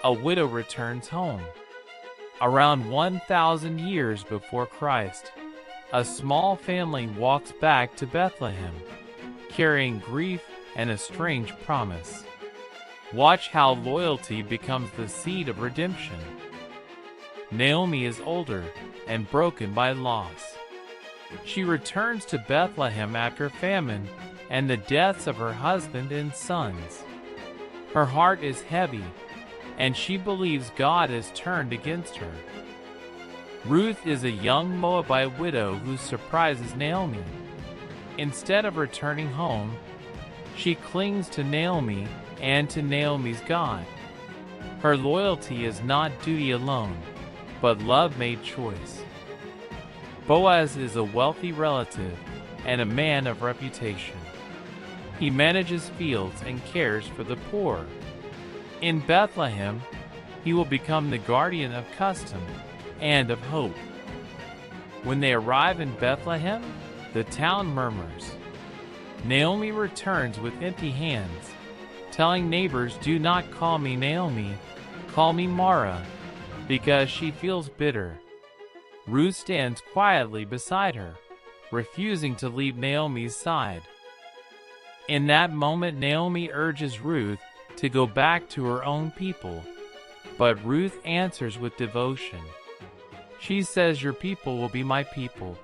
a widow returns home. Around 1,000 years before Christ, a small family walks back to Bethlehem, carrying grief and a strange promise. Watch how loyalty becomes the seed of redemption. Naomi is older and broken by loss. She returns to Bethlehem after famine and the deaths of her husband and sons. Her heart is heavy, and she believes God has turned against her. Ruth is a young Moabite widow who surprises Naomi. Instead of returning home, she clings to Naomi and to Naomi's God. Her loyalty is not duty alone, but love made choice. Boaz is a wealthy relative and a man of reputation. He manages fields and cares for the poor. In Bethlehem, he will become the guardian of custom and of hope. When they arrive in Bethlehem, the town murmurs. Naomi returns with empty hands, telling neighbors, "Do not call me Naomi, call me Mara," because she feels bitter. Ruth stands quietly beside her, refusing to leave Naomi's side. In that moment, Naomi urges Ruth to go back to her own people, but Ruth answers with devotion. She says, "Your people will be my people,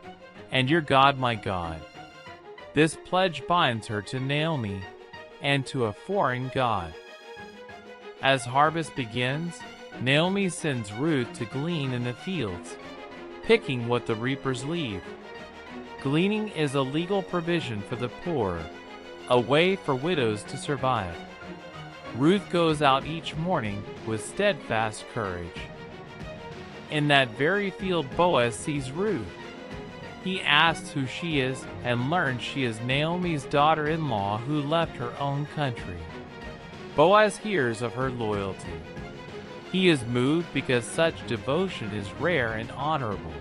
and your God my God." This pledge binds her to Naomi and to a foreign God. As harvest begins, Naomi sends Ruth to glean in the fields, picking what the reapers leave. Gleaning is a legal provision for the poor, a way for widows to survive. Ruth goes out each morning with steadfast courage. In that very field, Boaz sees Ruth. He asks who she is and learns she is Naomi's daughter-in-law who left her own country. Boaz hears of her loyalty. He is moved because such devotion is rare and honorable.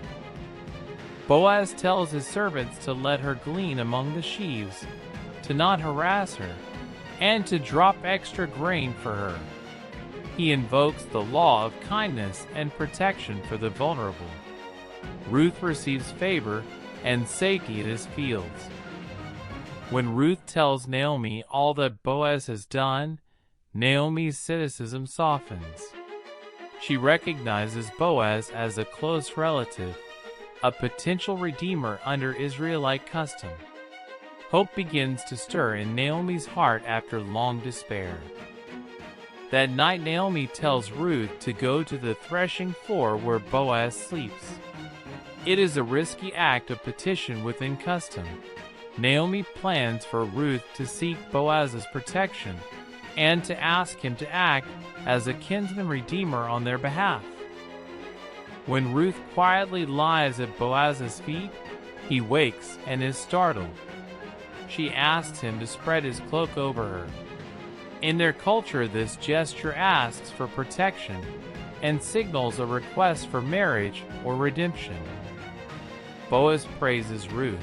Boaz tells his servants to let her glean among the sheaves, to not harass her, and to drop extra grain for her. He invokes the law of kindness and protection for the vulnerable. Ruth receives favor and safety in his fields. When Ruth tells Naomi all that Boaz has done, Naomi's cynicism softens. She recognizes Boaz as a close relative, a potential redeemer under Israelite custom. Hope begins to stir in Naomi's heart after long despair. That night, Naomi tells Ruth to go to the threshing floor where Boaz sleeps. It is a risky act of petition within custom. Naomi plans for Ruth to seek Boaz's protection and to ask him to act as a kinsman-redeemer on their behalf. When Ruth quietly lies at Boaz's feet, he wakes and is startled. She asks him to spread his cloak over her. In their culture, this gesture asks for protection and signals a request for marriage or redemption. Boaz praises Ruth.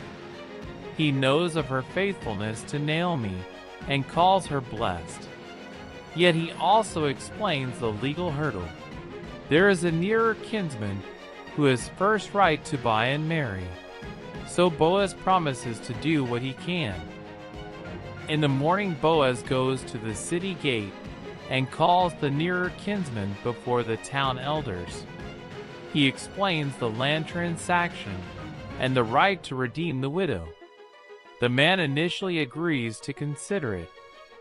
He knows of her faithfulness to Naomi and calls her blessed. Yet he also explains the legal hurdle. There is a nearer kinsman who has first right to buy and marry. So Boaz promises to do what he can. In the morning, Boaz goes to the city gate and calls the nearer kinsman before the town elders. He explains the land transaction and the right to redeem the widow. The man initially agrees to consider it,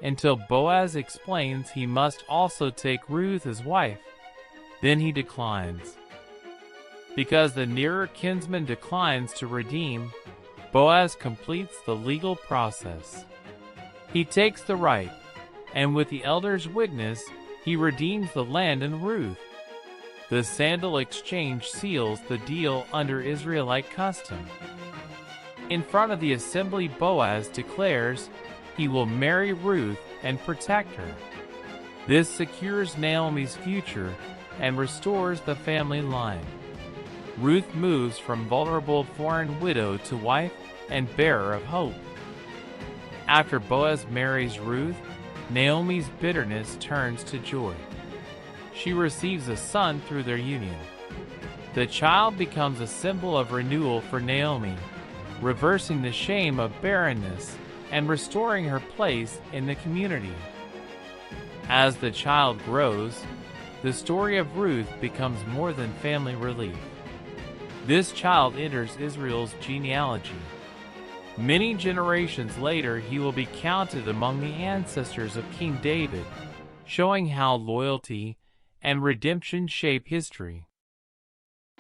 until Boaz explains he must also take Ruth as wife. Then he declines. Because the nearer kinsman declines to redeem, Boaz completes the legal process. He takes the right, and with the elders' witness, he redeems the land and Ruth. The sandal exchange seals the deal under Israelite custom. In front of the assembly, Boaz declares he will marry Ruth and protect her. This secures Naomi's future and restores the family line. Ruth moves from vulnerable foreign widow to wife and bearer of hope. After Boaz marries Ruth, Naomi's bitterness turns to joy. she receives a son through their union. The child becomes a symbol of renewal for Naomi, reversing the shame of barrenness and restoring her place in the community. As the child grows, the story of Ruth becomes more than family relief. This child enters Israel's genealogy. Many generations later, he will be counted among the ancestors of King David, showing how loyalty and redemption shape history.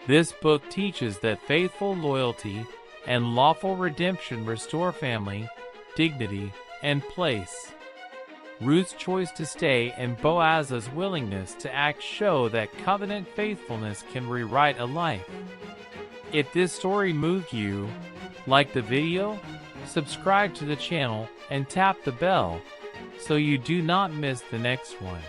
This book teaches that faithful loyalty and lawful redemption restore family, dignity, and place. Ruth's choice to stay and Boaz's willingness to act show that covenant faithfulness can rewrite a life. If this story moved you, like the video, subscribe to the channel, and tap the bell so you do not miss the next one.